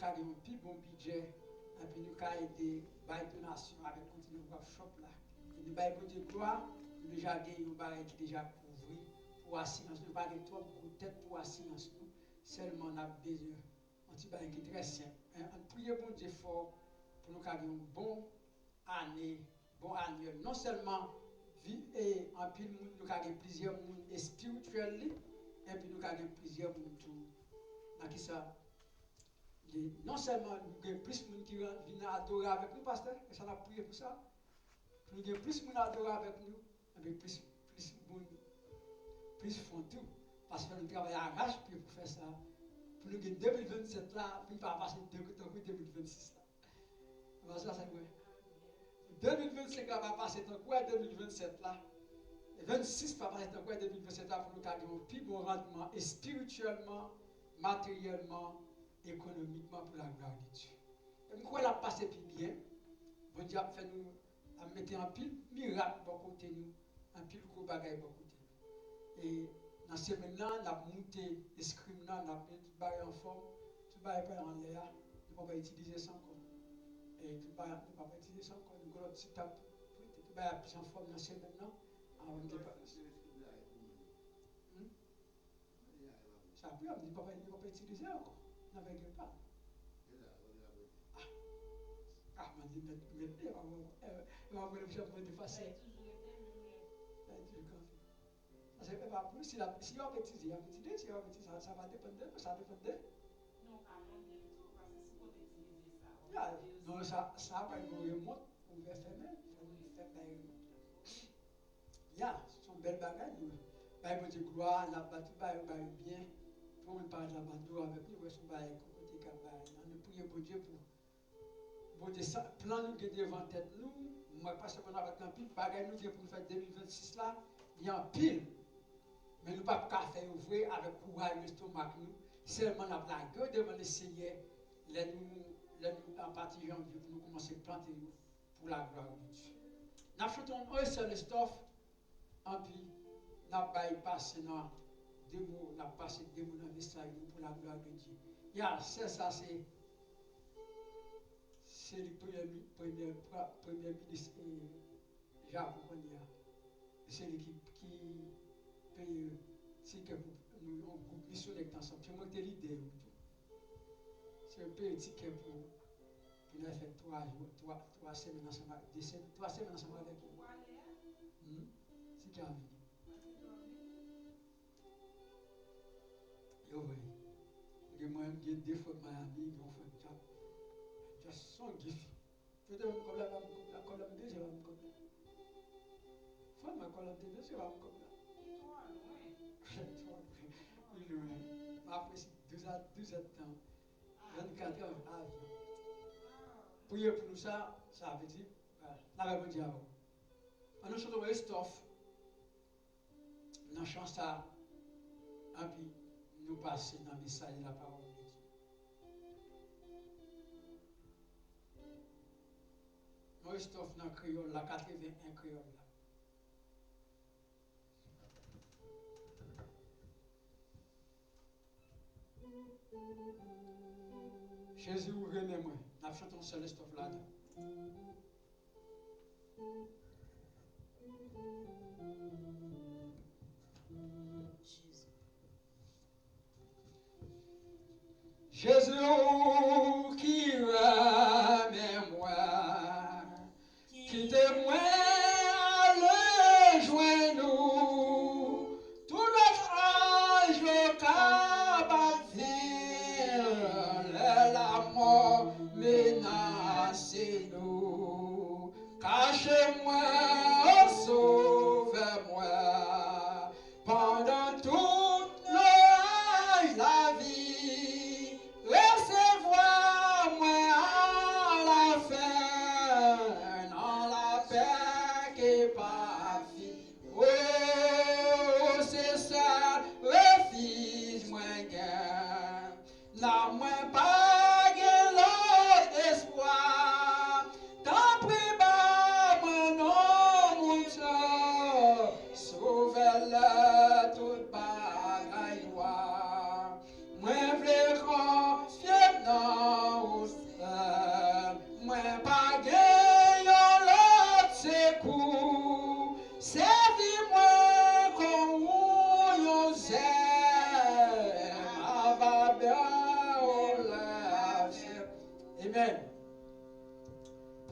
avons un plus bon budget, et puis nous avons aidé par donation avec continue de shop là. Et nous avons dit gloire, nous déjà gagné un baril qui déjà couvert pour assurance. Nous n'avons pas trop de tête pour assurance. Seulement, on a besoin d'un petit baril qui est très simple. On prie bon Dieu fort pour nous avoir une bonne année, bon annuel. Non seulement vie et en pile monde, nous avons plusieurs mondes spirituels, et puis nous avons plusieurs mondes tout. Dans qui ça? Non seulement nous avons plus de monde qui viennent adorer avec nous, pasteur, et ça on a prié pour ça. Nous avons plus de monde adorer avec nous, avec plus font tout. Parce que nous travaillons à arrache pour faire ça. Pour nous gagner 2027 là, puis pas passer 2026 là. Ça c'est vrai. 2025 là va passer tant quoi 2027 là. Et 26 va passer tant quoi 2027 là pour nous gagner un plus bon rendement et spirituellement, matériellement, économiquement pour la gloire de Dieu. Et nous la passer plus bien. Bon Dieu a fait nous à mettre un pile miracle pour côté nous, un pile gros bagaille pour côté nous. Et dans ces semaines-là, on a monté l'escrime là, on a mis tout bail en forme, tout bail pas en l'air, nous ne pouvons pas utiliser ça encore. Et tout bail, nous ne pouvons pas utiliser ça encore. Nous avons petit tape, tout bail plus en forme dans ces semaines-là. Ça a pris, on ne peut pas utiliser encore. On n'avait pas. Ah, on dit, mais on va le faire pour le effacer. C'est pas plus. Si on va utiliser, ça va dépendre. Ça dépend. Non, pas non, tout, parce que si on utilise ça. Non, ça va être remonte, on va fermer. Ce sont belles bagages. Bible dit gloire, la battu bien. Pour me parler de la bateau avec nous, on va côté cabaye. On prie pour Dieu pour des plans nous qui devant tête nous. Moi, parce qu'on a un pile bagages nous pour faire 2026 là, il y a un pile. Mais nous ne pouvons pas faire ouvrir avec courage l'estomac nous. Seulement la blague devant le Seigneur, nous en partie janvier pour nous commencer à planter pour la gloire de Dieu. Nous faisons un seul stuff, et puis nous avons passé dans deux mots, nous avons passé deux mots dans le message pour la gloire de Dieu. C'est ça, c'est le premier ministre Jacques Konya. C'est l'équipe qui paye, c'est que nous avons un groupe missionnaire ensemble. C'est moi qui ai l'idée. C'est un peu un ticket pour nous faire 3 semaines ensemble. 3 semaines ensemble avec vous. C'est qui a envie. Yo, oui. J'ai deux fois Miami, ils ont fait un cap. Just son gift. Je te dis, comme la colonne déjà, comme là. Faut ma colonne déjà, c'est comme là. Il après 12 ans de temps, 24 heures avion. Priez pour nous ça veut dire, là va dire avant. On nous chante le stuff, nous chante ça, et puis nous passer dans le message de la parole de Dieu. Nous stuff dans le créole, la 81 créole là. Jésus ouvre mes mains. Nous chantons seul stuff là. Jésus qui aime moi, qui témoigne à le joindre, tout notre âge capable la mort menace nous, cachez-moi, sauvez-moi, pendant toute l'âge la vie, recevez-moi à la fin, dans la paix qui pas fini. Oh, c'est ça, le fils moi gain, la moins pas l'autre espoir, tant pis bas moi Amen.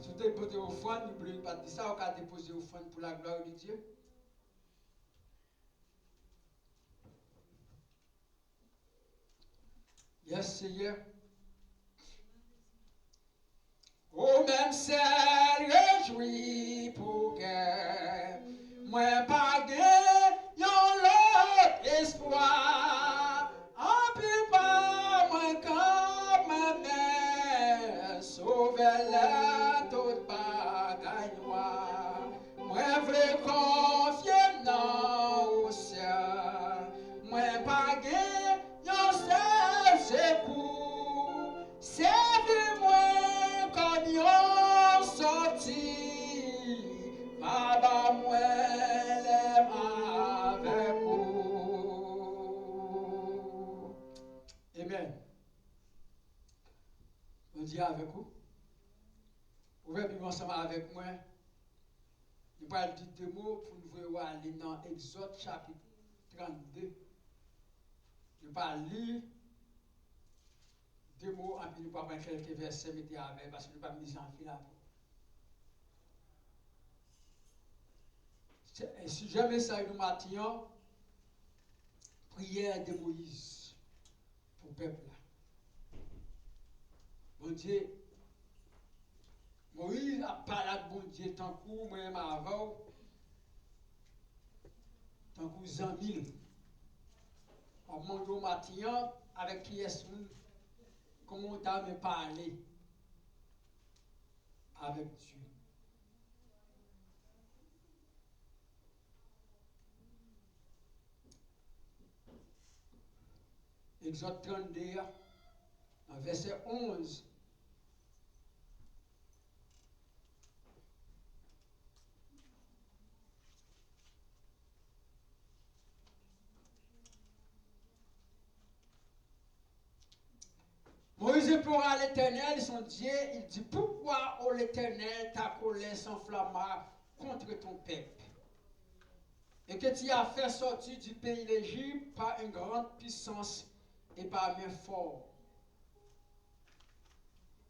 Si vous déposez offrande, n'oubliez pas de dire ça, on va déposer offrande pour la gloire de Dieu. Yes, Seigneur. Oh, même celle réjouit pour que moi pas yon l'autre espoir. En plus pas moi comme ma mère, sauver-la toute bagaille noire. Moi v'lais confier dans au ciel. Moi pas yon seul secours. Servez-moi comme yon sorti. Baba moi l'aime avec vous. Amen. On dit avec vous. Vous pouvez vivre ensemble avec moi. Je vais dire deux mots pour nous voir aller dans Exode chapitre 32. Je vais lire deux mots, et puis nous allons prendre quelques versets, mettez avec, parce que nous ne pouvons pas mettre en fil là. Si jamais ça nous matin, prière de Moïse pour le peuple là. Bon Dieu, Moïse a parlé de bon Dieu tant que moi-même avant, tant que Zamil. On demande au matin avec qui est-ce comment tu as me parlé avec Dieu. Exode 32, verset 11. Moïse implora à l'Éternel, son Dieu, il dit, pourquoi, ô l'Éternel, ta colère s'enflamma contre ton peuple, et que tu as fait sortir du pays d'Égypte par une grande puissance et par main forte.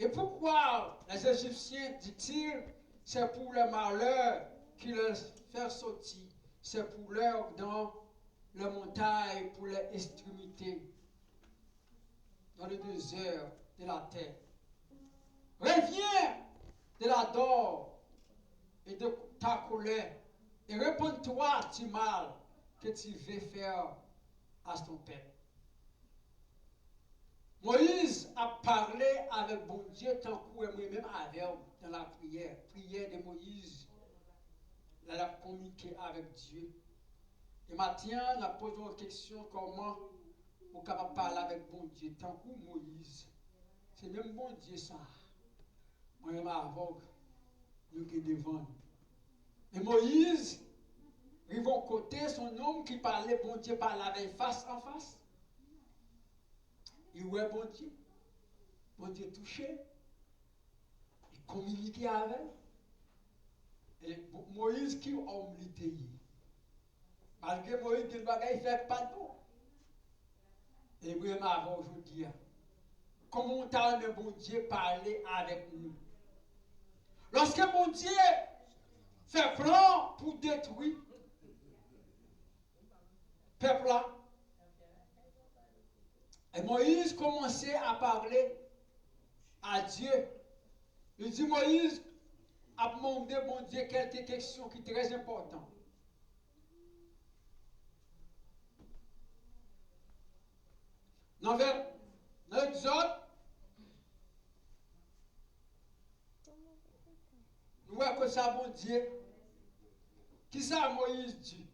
Et pourquoi les Égyptiens, dit-il, c'est pour le malheur qu'ils les fait sortir, c'est pour leur dans les montagnes, pour les extrémités, dans le désert de la terre. Reviens de la dor et de ta colère et réponds-toi du mal que tu veux faire à ton peuple. Moïse a parlé avec bon Dieu tant que moi-même avec dans la prière. Prière de Moïse, il a communiqué avec Dieu. Et maintenant, on a posé une question comment on est capable de parler avec bon Dieu tant que Moïse. C'est même bon Dieu ça. Moi-même aveugle, nous qui devant. Et Moïse, ils vont côté son homme qui parlait, bon Dieu parlait avec face en face. Il voit bon Dieu touché, il communiquait avec. Et Moïse qui homme l'était. Malgré Moïse, il ne fait pas tout. Et vraiment avant aujourd'hui, comment t'as le bon Dieu parler avec nous? Lorsque mon Dieu fait plan pour détruire le peuple là, et Moïse commençait à parler à Dieu. Il dit Moïse a demandé mon Dieu quelques questions qui sont très importantes. Dans l'Exode, nous voyons que ça, bon Dieu, qui ça Moïse dit?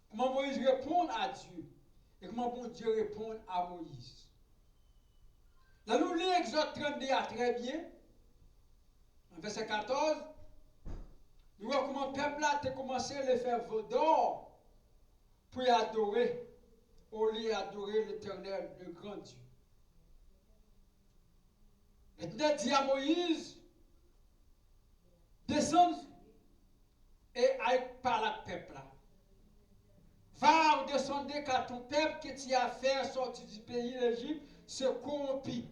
Comment Moïse répond à Dieu et comment bon Dieu répond à Moïse. Là, nous lisons Exode 32 à très bien, en verset 14, nous voyons comment le peuple a commencé à le faire d'or pour y adorer, au lieu d'adorer l'Éternel, le grand Dieu. Maintenant, dit à Moïse, descends et aille par le peuple là. va descendre car ton peuple que tu as fait sortir du pays d'Égypte se corrompit.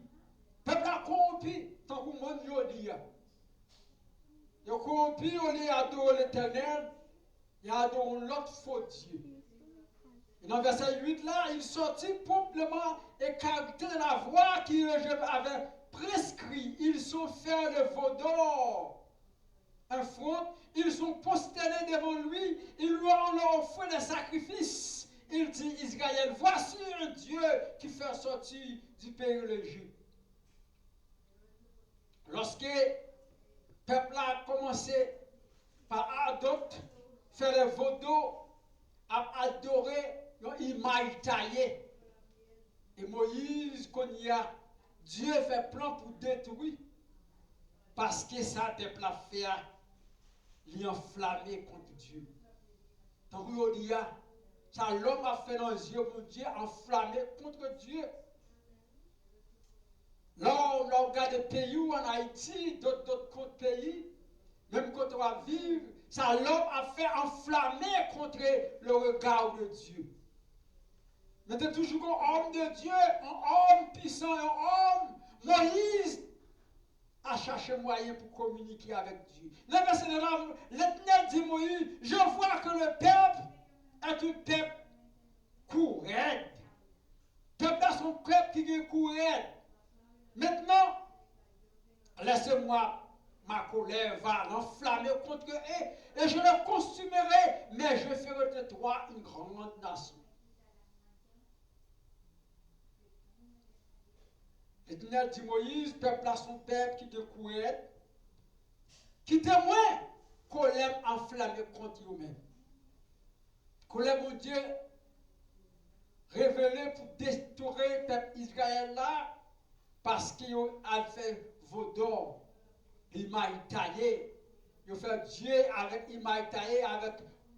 Peuple a corrompu, tant que le monde dit. Il a corrompu, on est adoré l'Éternel, il a adoré l'autre faux Dieu. Et dans le verset 8 là, il sortit promptement et caractère de la voie qu'il avait prescrit. Ils sont faits le veau d'or. Un front, ils sont prosternés devant lui, ils lui ont offert des sacrifices. Il dit, Israël, voici un Dieu qui fait sortir du pays de l'Égypte. Lorsque le peuple a commencé par adopter, faire le veau d'or, à adorer il m'a taillé. Et Moïse, qu'on y a, Dieu fait plan pour détruire. Parce que ça, peuple a fait, il enflammé contre Dieu. Donc, il dit, ça, l'homme a fait dans les yeux pour Dieu, enflammé contre Dieu. Là, on regarde des pays où en Haïti, d'autres pays, même quand on va vivre, ça, l'homme a fait enflammer contre le regard de Dieu. Mais c'est toujours un homme de Dieu, un homme puissant, un homme. Moïse a cherché moyen pour communiquer avec Dieu. Le verset de là, l'Éternel dit Moïse, je vois que le peuple est un peuple courant. Le peuple a son peuple qui est courant. Maintenant, laissez-moi, ma colère va l'enflammer contre eux et je le consumerai, mais je ferai de toi une grande nation. L'Éternel dit Moïse, peuple à son peuple qui te courait, qui témoigne colère enflammée contre eux-mêmes. Colère, mon Dieu, révélé pour détruire le peuple Israël là, parce qu'il a fait veau d'or. Il m'a taillé. Il a fait Dieu avec, il m'a taillé avec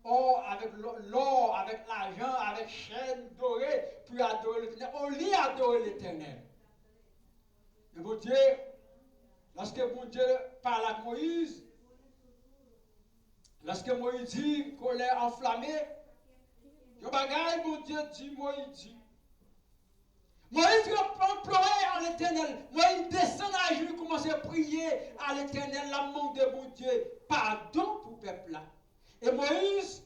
or, avec l'or, avec l'argent, avec chaîne dorée, puis adorer l'Éternel. On lit adorer l'Éternel. Et mon Dieu, lorsque mon Dieu parle à Moïse, lorsque Moïse dit colère enflammée, je bagaille, mon Dieu dit, Moïse dit. Moïse implorait à l'Éternel. Moïse descend à genoux, commence à prier à l'Éternel, la main de mon Dieu, pardon pour le peuple là. Et Moïse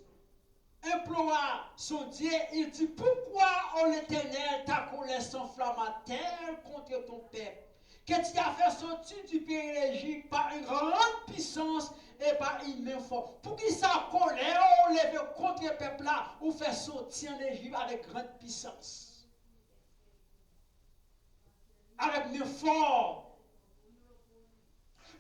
implora son Dieu, il dit, pourquoi, ô l'Éternel, ta colère s'enflamma-t-elle contre ton peuple? Que tu as fait sortir du pays d'Égypte par une grande puissance et par une main forte. Pour qui sa colère on lève contre le peuple là, ou fait sortir en Égypte avec grande puissance. Avec main forte.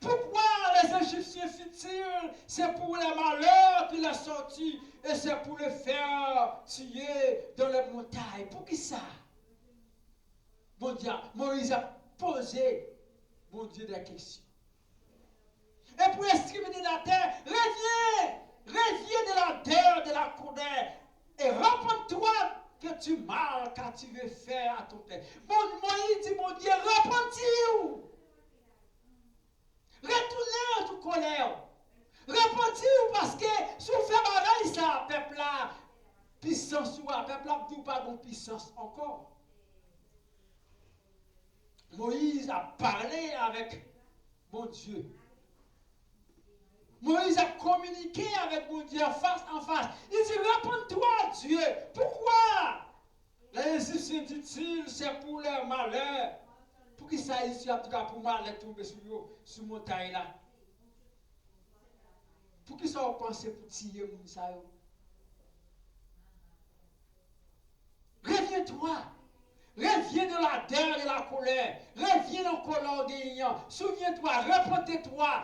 Pourquoi les Égyptiens fit-ils? C'est pour les malheurs qu'il a sorti et c'est pour les faire tuer dans les montagnes. Pour qui ça? Bon Dieu, Moïse a posé, mon Dieu, des questions. Et pour exterminer la terre, reviens de la terre, de la colère, et repens-toi que tu mal car tu veux faire à ton père. Moïse dit, mon Dieu, repentis-vous. Retournez à toute colère. Repentis-vous parce que si vous faites bagaille ça, peuple là, puissance ou peuple là, vous pas de puissance encore. Moïse a parlé avec mon Dieu. Moïse a communiqué avec mon Dieu face en face. Il dit, réponds-toi, Dieu. Pourquoi? Les Égyptiens disent, c'est pour leur malheur. Pour qui ça ici, en tout cas, pour malheur tomber sur montagne là? Pour qui ça, on pense pour tirer mon ça? Reviens-toi. Reviens de la terre de la colère. Reviens dans le colère gagnant. Souviens-toi, repentez-toi.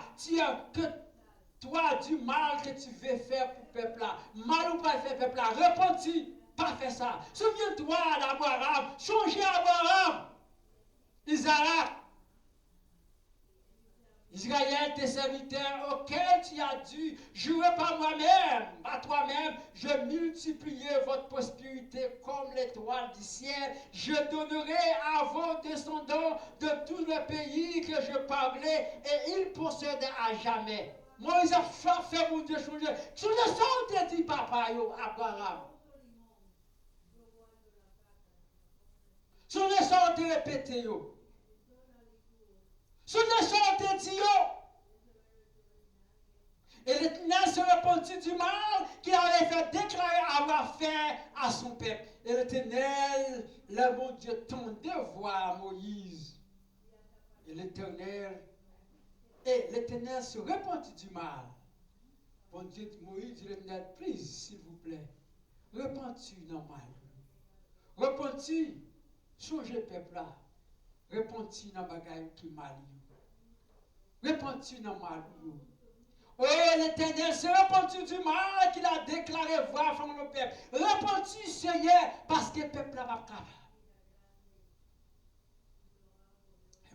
Toi, du mal que tu veux faire pour le peuple là. Mal ou pas faire peuple là. Repentis. Pas faire ça. Souviens-toi d'Abraham. Changez Abraham. Isaac. Israël, tes serviteurs auxquels tu as dû jurer par moi-même, à toi-même, je multiplierai votre prospérité comme l'étoile du ciel. Je donnerai à vos descendants de tout le pays que je parlais et ils posséderont à jamais. Moïse a fait mon Dieu changer. Tu le sens, te dit papa, Abraham. Son leçon te répété yo. Son leçon te dit yo. Et l'Éternel se repentit du mal qu'il avait fait déclarer avoir fait à son peuple. Et l'Éternel, le bon Dieu, tendait voir Moïse. Et l'Éternel se repentit du mal. Bon Dieu dit Moïse, dit l'Éternel, please, s'il vous plaît, repentis dans le mal. Repentis, changez peuple là. Repentis dans le bagage qui mal. Repentis dans le mal. Oh, l'Éternel se repentit du mal qu'il a déclaré voir from le peuple. Repentis, Seigneur, parce que le peuple n'a pas capable.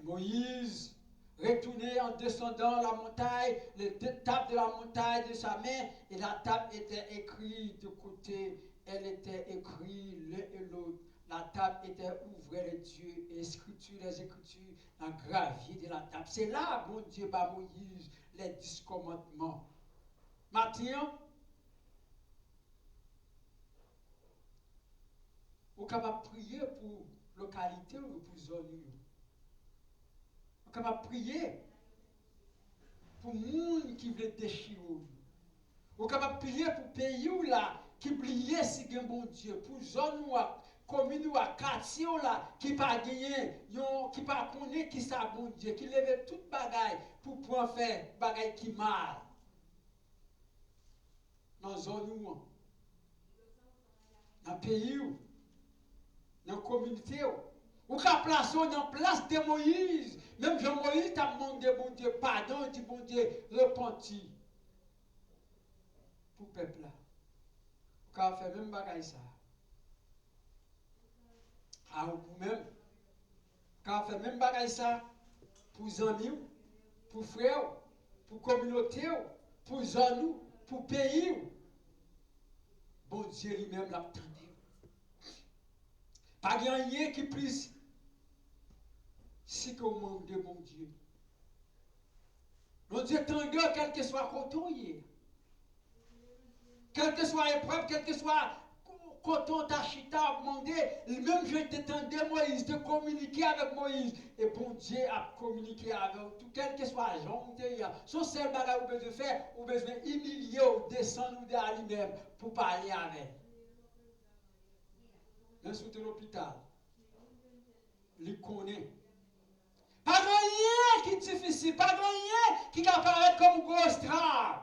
Moïse retournait en descendant la montagne, les deux tables de la montagne de sa main, et la table était écrite de côté, elle était écrite l'un et l'autre. La table était ouverte les dieux, et les écritures en gravier de la table. C'est là, mon Dieu, par Moïse, les 10 commandements. Maintenant, vous êtes capable de prier pour localité ou pour zone. Vous êtes capable de prier pour les gens qui veulent déchirer. Vous êtes capable de prier pour les pays qui oublient si c'est bon Dieu. Pour les zones ou communes ou quartiers qui ne pas gagné, qui ne pas connaître qui c'est bon Dieu, qui lève toute bagaille pour pouvoir faire bagaille qui mal. Dans la zone où, dans le pays où, dans la communauté où, qu'à placer dans la place de Moïse, même Jean-Moïse t'a demandé bon Dieu pardon, dit bon Dieu repenti pour le peuple là. Qu'à faire même bagaille ça. Ah, vous-même, qu'à faire même bagaille ça pour les amis, pour les frères, pour la communauté, pour les zones, pour le pays. Bon Dieu lui-même l'a entendu. Pas de rien qui plus si qu'on manque de bon Dieu. Mon Dieu t'engueule quel que soit côté, quel que soit épreuve, quel que soit coton tachita demandé, même je t'attendais Moïse de communiquer avec Moïse. Et bon Dieu a communiqué avec tout, quel que soit genre, son seul bagage ou besoin de faire, ou besoin humilier ou descendre ou d'aller même pour parler avec. Même si tu es à l'hôpital, il connaît. Pas rien qui est difficile, pas rien qui apparaît comme grosse trame.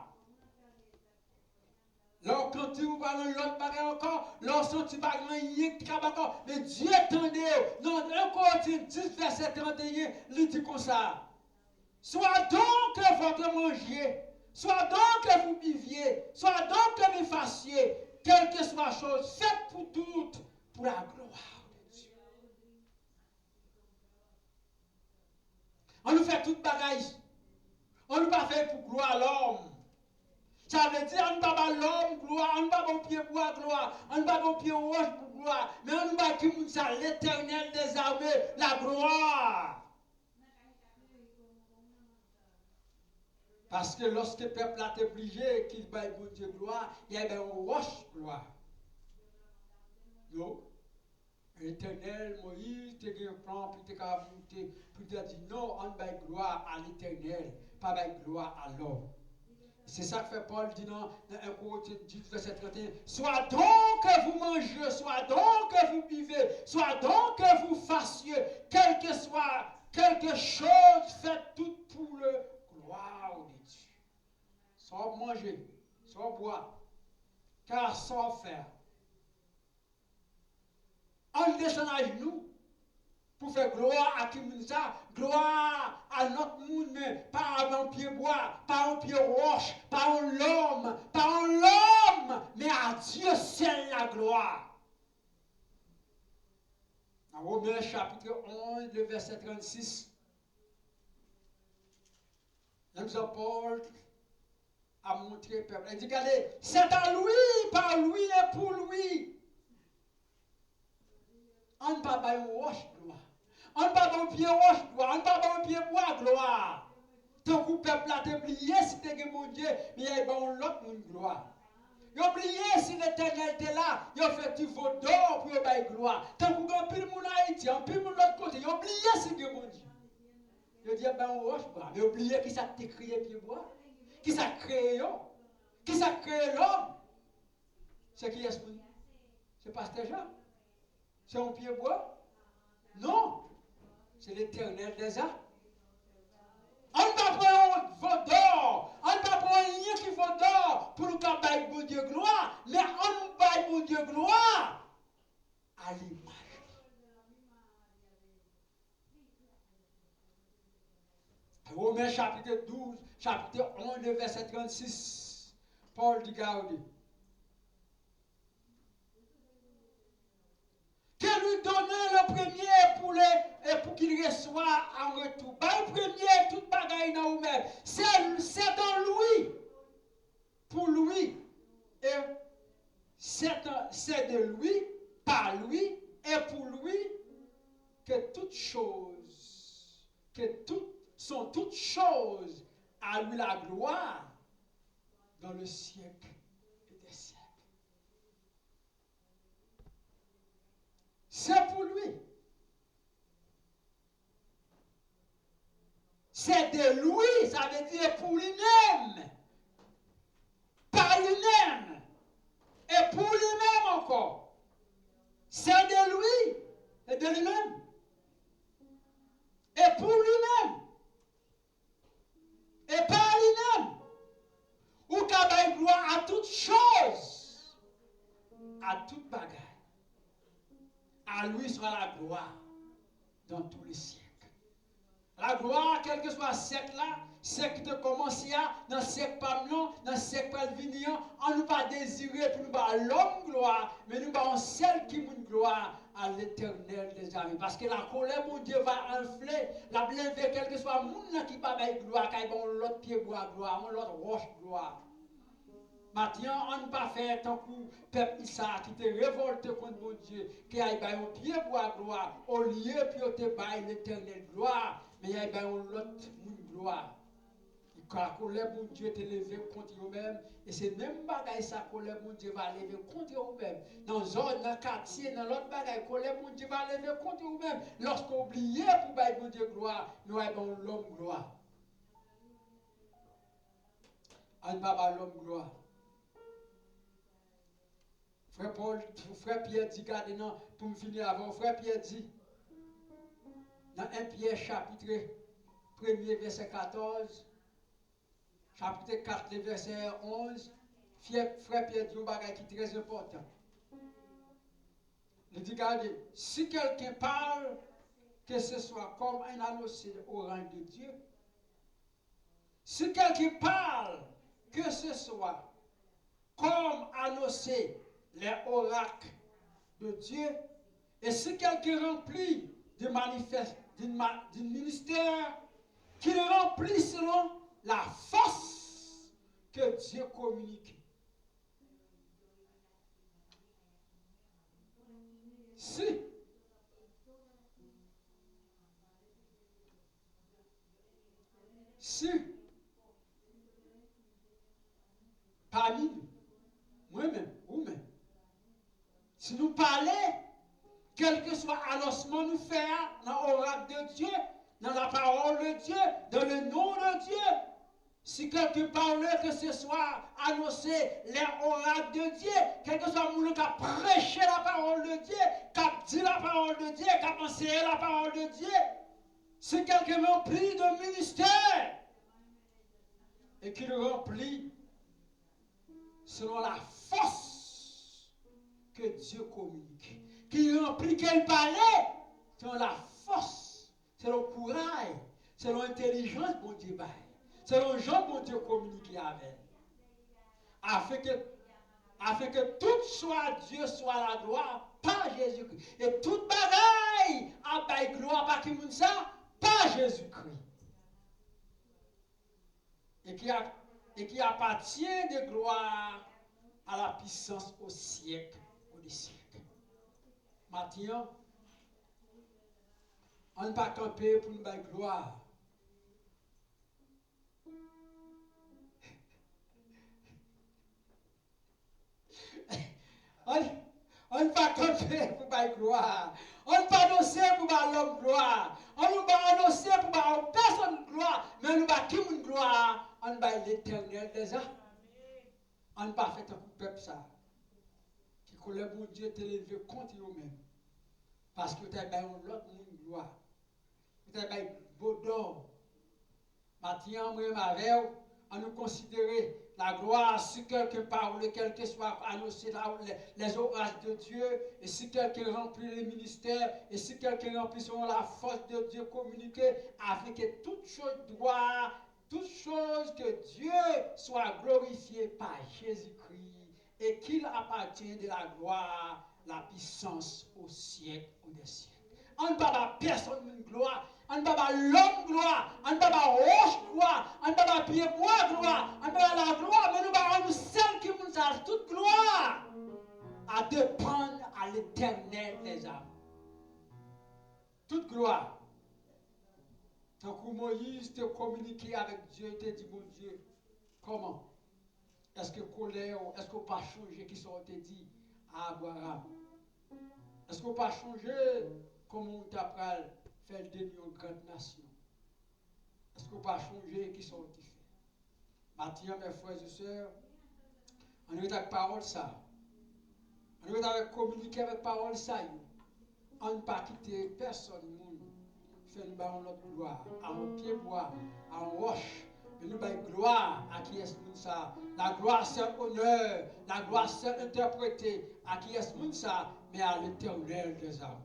Lorsque tu vas dans l'autre bagage encore, lorsque tu vas dans l'autre encore, mais Dieu tendait, dans 1 Corinthiens 10, verset 31, il dit comme ça. Soit donc que votre manger, soit donc que vous viviez, soit donc que vous fassiez, quelle que soit chose, faites pour toutes, pour la gloire de Dieu. On nous fait toute bagaille. On nous pas fait pour gloire l'homme. Ça veut dire on ne va pas l'homme gloire, on ne va pas au pied bois gloire, on ne va pas au pied roche pour gloire, mais on ne va pas l'éternel des armées, la gloire. Parce que lorsque le peuple a été obligé qu'il baille bon Dieu gloire, il y avait une roche gloire. Non. L'éternel, Moïse, tu as un plan, puis tu as monté, puis tu as dit non, on baille gloire à l'éternel, pas baille gloire à l'homme. C'est ça que fait Paul dit dans 1 Corinthiens 10, verset 31. Soit donc que vous mangez, soit donc que vous buvez, soit donc que vous fassiez, quel que soit quelque chose, faites tout pour le gloire de Dieu. Sans manger, sans boire, car sans faire. On descend à genoux pour faire gloire à qui nous ça, gloire à notre monde, mais pas à un pied bois, pas à un pied roche, pas à l'homme, mais à Dieu seul la gloire. Dans Romains chapitre 11, le verset 36, l'apôtre Paul a montré au peuple. Il dit, regardez, c'est à lui, par lui et pour lui. On ne parle pas de roche gloire. On ne parle pas de pied roche gloire. On ne parle pas de pied bois gloire. Tant que le peuple a oublié, si tu es mon Dieu, mais il y a l'autre monde gloire. Ils ont oublié si l'Éternel était là, ils ont fait du veau d'or pour bailler gloire. Tant qu'on a pile mon Haïti, en pile mon l'autre côté, ils ont oublié si Dieu bon Dieu. Ils ont dit, ben on roche bois. Mais oublié qui ça t'a créé pied bois. Qui ça créé, qui ça créé l'homme. C'est qui est-ce? C'est Pasteur Jean. C'est un pied bois? Non. C'est l'Éternel des arts. On ne peut pas prendre veau d'or. On ne peut pas prendre rien qui vaut d'or pour nous faire bon Dieu gloire. Mais on nous fait bon Dieu gloire à l'image. Romains chapitre 12, chapitre 11, verset 36. Paul dit, regardez. Que lui donner le premier pour qu'il reçoive en retour. Le premier, tout bagaille dans vous-même. C'est en lui. Pour lui. Et c'est de lui, par lui, et pour lui, que toutes choses, sont toutes choses à lui la gloire dans le siècle et des siècles. C'est pour lui. C'est de lui, ça veut dire pour lui-même. Par lui-même. Et pour lui-même encore. C'est de lui et de lui-même. Et pour lui-même. Et par lui-même. Ou qu'il gloire à toutes choses. À toute bagaille. À lui sera la gloire dans tous les siècles. La gloire, quel que soit le siècle là, siècle de commencer, dans le siècle pas non, dans le siècle pas venir, on ne pas désirer pour nous pas l'homme gloire, mais nous avons celle qui nous gloire à l'Éternel des armées. Parce que la colère, mon Dieu, va enfler, la blême, quel que soit le monde qui pas gloire, qui a l'autre pied bois gloire, l'autre roche gloire. Maintenant, on ne pas faire tant que peuple Issa qui te révolte contre mon Dieu, qui a un pied bois gloire, au lieu de te bailler l'éternel gloire, mais il y a l'autre gloire. Et quand la colère mon Dieu te levé contre eux-mêmes, et c'est même bagaille ça, colère mon Dieu va lever contre eux-mêmes. Dans la zone, dans le quartier, dans l'autre bagaille, colère mon Dieu va lever contre eux-mêmes. Lorsqu'on oublie pour bailler mon Dieu gloire, nous avons l'homme gloire. On ne va pas l'homme gloire. Frère Paul, frère Pierre dit, regardez, non, pour me finir avant, frère Pierre dit, dans 1 Pierre chapitre 1er verset 14, chapitre 4 verset 11, frère Pierre dit un bagage qui est très important. Il dit, regardez, si quelqu'un parle, que ce soit comme un annoncé au rang de Dieu, si quelqu'un parle, que ce soit comme annoncé les oracles de Dieu, et si quelqu'un remplit d'un ministère, qu'il remplit selon la force que Dieu communique. Si parmi nous, moi-même, vous-même, si nous parlons, quel que soit annoncement nous faire dans l'oracle de Dieu, dans la parole de Dieu, dans le nom de Dieu, si quelqu'un parle, que ce soit annoncé les oracles de Dieu, quel que soit le monde qui a prêché la parole de Dieu, qui a dit la parole de Dieu, qui a enseigné la parole de Dieu, si quelqu'un remplit de ministère et qu'il remplit selon la force que Dieu communique, qu'il remplit quel palais selon la force, selon le courage, selon l'intelligence, bon Dieu bail. Selon Jean, mon Dieu communique avec. Afin que tout soit Dieu, soit la gloire, par Jésus-Christ. Et toute bagaille a bail gloire par qui moun ça, par Jésus-Christ. Et qui appartient de gloire à la puissance au siècle, au siècle. Maintenant, on ne pas camper pour nous bail gloire. On va camper pour la gloire. On va annoncer pour l'homme gloire. On va annoncer pour personne gloire. Mais on va qui une gloire? On va l'éternel déjà. On va faire un peuple ça. Qui connaît bon Dieu te lever contre eux-mêmes. Parce que tu as bien l'autre monde gloire. Tu as bien beau d'or. Maintenant, moi, ma veille, on nous considérer la gloire si quelqu'un parle, quelqu'un soit annoncé les orages de Dieu, et si quelqu'un remplit les ministères, et si quelqu'un remplit selon la force de Dieu communiquer, afin que toute chose doit, toute chose que Dieu soit glorifié par Jésus-Christ, et qu'il appartient de la gloire, la puissance au siècle ou des siècles. On ne peut pas personne une gloire. On ne peut pas l'homme gloire, on ne peut pas roche gloire, on ne peut pas pied bois gloire, on ne peut pas la gloire, mais nous avons celle qui nous a toute gloire à dépendre à l'éternel des âmes. Toute gloire. Tant que Moïse te communiqué avec Dieu, te dit, mon Dieu, comment? Est-ce que colère, est-ce qu'on pas changé qui sont te dit à Abraham? Est-ce qu'on pas changé comment on t'a faire de nous une grande nation? Est-ce qu'on pas changé qui sont fait? Maintenant, mes frères et sœurs, on est avec parole ça. On est avec communiquer avec parole ça. On ne pas quitter personne, monde. Faire nous bailler notre gloire, à un pied bois, à un roche. Mais nous bailler gloire à qui est-ce nous ça? La gloire c'est honneur, la gloire c'est interprété. À qui est-ce nous ça? Mais à l'éternel des âmes.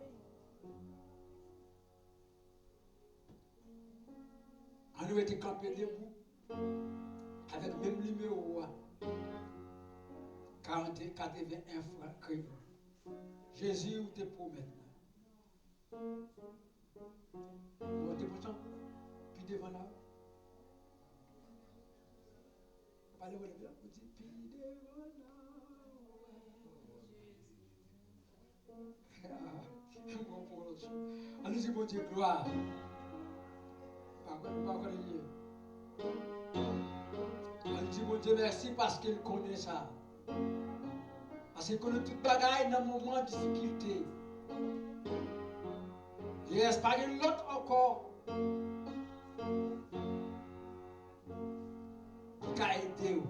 On nous était campé debout avec le même numéro 81 francs crédit. Jésus ou te promet. Vous êtes pourtant puis devant là. Parlez vous là, vous dites puis devant là. Allez-y mon Dieu gloire. On dit mon Dieu merci parce qu'il connaît ça. Parce qu'il connaît toute bagaille dans le moment de difficulté. Il reste pas de l'autre encore. Qui a aidé.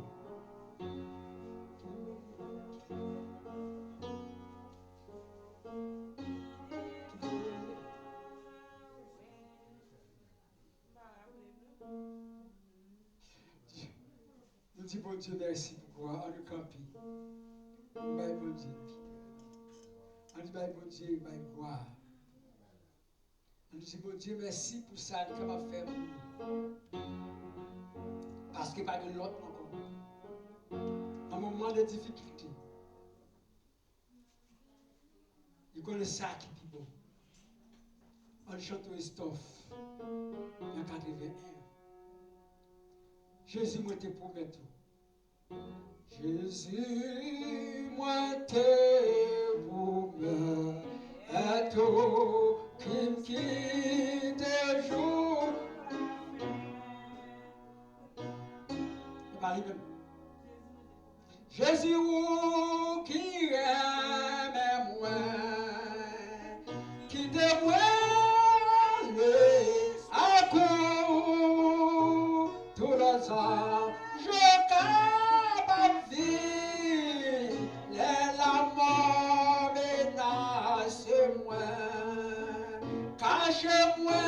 Nous disons bon Dieu merci pour quoi on nous campi. On va bon Dieu. On dit bon Dieu, gloire. On dit bon Dieu merci pour ça qu'il va faire pour nous. Parce qu'il n'y a pas de l'autre encore. Dans un moment de difficulté. Il connaît ça qui est bon. On chante au stoffe. En 81. Jésus m'a te promet tout. Jésus m'a te promet tout. Qui te joue. Jésus qui aime moi. Qui te voit à coup tout le temps. Je capable vie, la mort menace moi, cache-moi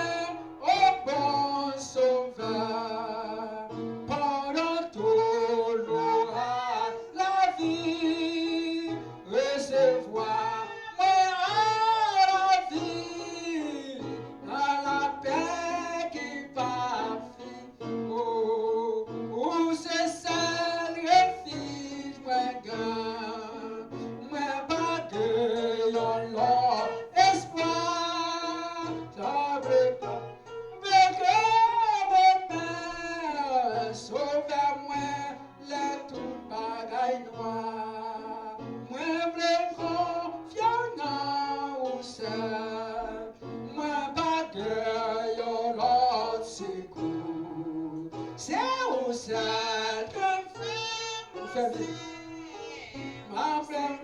au bon sauveur, pendant tout l'orage, la vie, recevoir moi à la vie, à la paix qui parfume. Où c'est ça le fils moi pas de l'or espoir avec sauve-moi les tout bagaille noir moi vrai confiant au seul moi pas de l'or secours c'est au seul que fait ma frère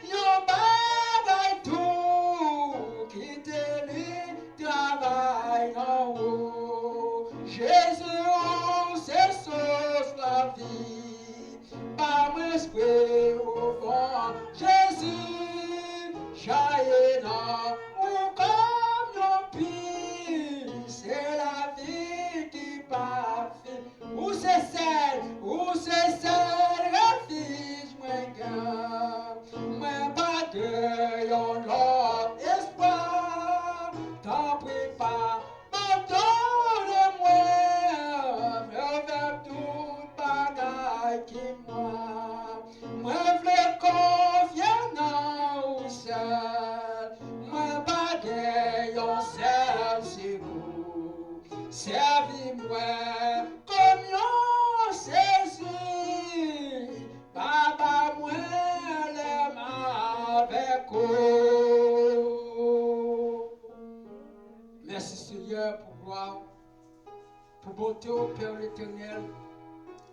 yon bagay tout qui te li travail en haut. Jésus, on se sauce la vie, pas m'esprit au vent. Jésus, jaillit ou comme yon pile, c'est la vie qui parfait. Où c'est celle, refuge, moi gagne, moi pas de yon l'autre espoir, t'en prie pas, abandonne-moi, me vers tout bagaille qui moi v'le confier dans ou seul, moi pas de yon seul secours, servis-moi comme yon Jésus, Papa moi l'aime avec vous. Merci Seigneur pour gloire, pour bonté au Père l'Éternel.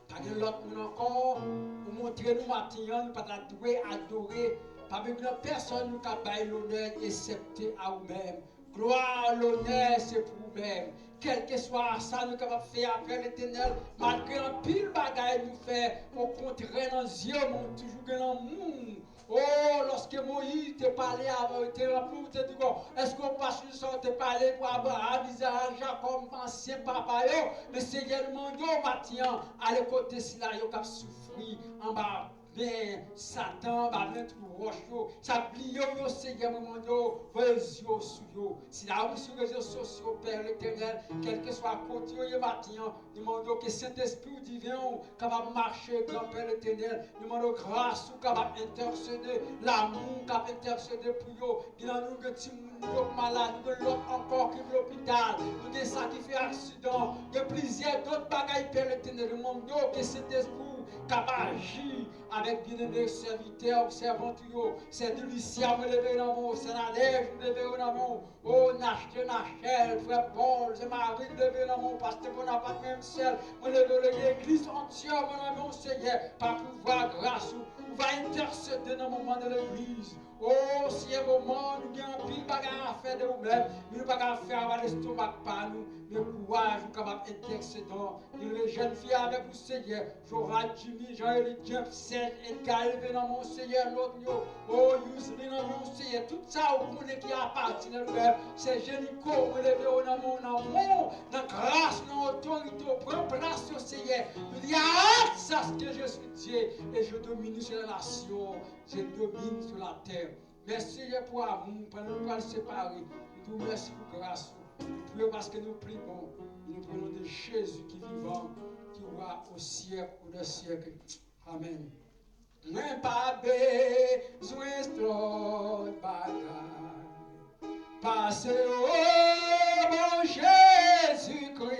Pas de l'autre monde encore, pour montrer nous matin, nous pas la douer, adorer, pas de personne nous qui baille l'honneur excepté à vous-même. Gloire, l'honneur, c'est pour vous-même. Quel que soit ça, nous sommes capables de faire après l'Éternel, malgré un pile bagaille nous fait, au contraire, dans les yeux, nous toujours dans le monde. Oh, lorsque Moïse t'a parlé avec tes rappelés, tu dit, est-ce qu'on passe une sorte de parler pour Abraham, Isaac, Jacob, ancien papa, mais c'est également yo matin, à l'écoute de cela, yo cap souffrir en bas. Mais Satan va mettre le roche, ça plie yo Seigneur mon Dieu, vos yeux sur yo. Si la roue sur les réseaux sociaux, Père l'Éternel, quel que soit côté yo matin, demandons que Saint-Esprit divin capable marcher, grand Père l'Éternel, demandons grâce ou capable intercéder, l'amour capable intercéder pour yo. Il en nous que ti malade, de l'autre encore qui est l'hôpital, nous des ça qui fait accident, de plusieurs d'autres bagailles Père l'Éternel, demandons que Saint-Esprit capable agir avec bien-aimés serviteurs, servants, c'est de Lucia, me lever dans mon, c'est la neige, me lever dans mon, oh, Nachel, frère Paul, c'est Marie, me lever dans mon, pasteur Bonaparte, même seul, me lever l'église entière, mon Seigneur, par pouvoir, grâce, ou va intercéder dans le moment de l'église. Oh, si un moment, nous avons un pile bagarre à faire de nous-mêmes, nous ne pouvons pas faire à l'estomac par nous, mais courage, nous sommes capables d'intercéder. Nous, les jeunes filles avec vous, Seigneur, Jora, Jimmy, Jean-Élie, Jeff, Serge, Edgar, élevé dans mon Seigneur, l'autre, oh, Yusli, dans mon Seigneur, tout ça, au monde qui appartient à nous-mêmes, c'est Génico, élevé dans mon amour, dans grâce, dans autorité, prends place au Seigneur. Nous disons, ah, ça, ce que je suis Dieu, et je domine sur la nation, je domine sur la terre. Merci Seigneur pour l'amour, pour nous pas le séparer. Nous vous merci pour grâce. Nous prions parce que nous prions. Nous prenons de Jésus qui est vivant, qui va au siècle ou des siècles. Amen. Moi pas besoin de bagaille. Passez au bon Jésus-Christ.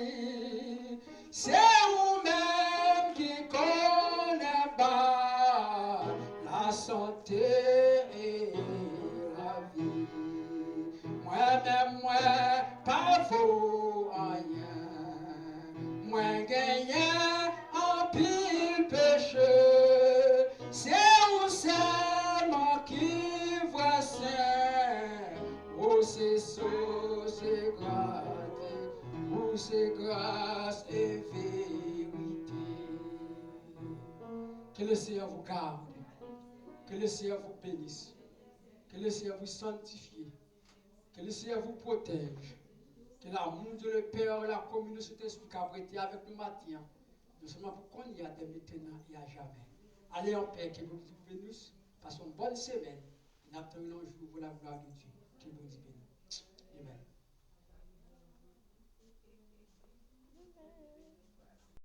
C'est vous-même qui connaissez pas la santé et la vie. Moi-même, moi, pas faux rien. Moi, gagnant en pile péché. C'est vous seulement qui voit ça. Oh, c'est saut, c'est grâce. Oh, c'est grâce et vérité. Que le Seigneur vous garde. Que le Seigneur vous bénisse. Que le Seigneur vous sanctifie. Que le Seigneur vous protège. Que l'amour de le Père et la communion de cet esprit qui a été avec nous matin, nous sommes pour qu'on y a de maintenant et à jamais. Allez en paix, que vous bénisse. Passons une bonne semaine. Nous attendons un jour pour la gloire de Dieu. Que vous bénisse.